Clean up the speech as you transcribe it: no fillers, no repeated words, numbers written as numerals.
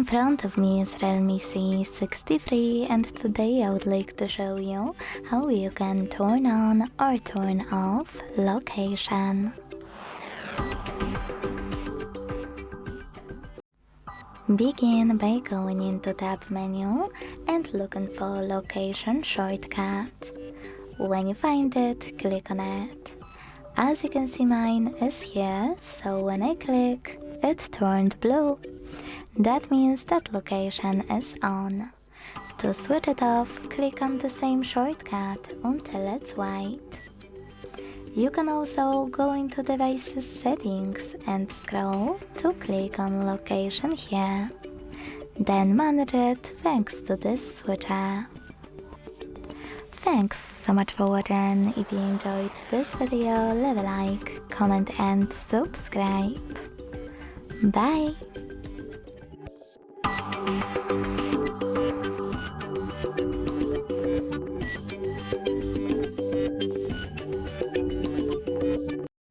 In front of me is REALME C63 and today I would like to show you how you can turn on or turn off location. Begin by going into tab menu and looking for location shortcut. When you find it, click on it. As you can see, mine is here, so when I click, it turned blue. That means that location is on. To switch it off, click on the same shortcut until it's white. You can also go into devices settings and scroll to click on location here. Then manage it thanks to this switcher. Thanks so much for watching. If you enjoyed this video, leave a like, comment and subscribe. Bye!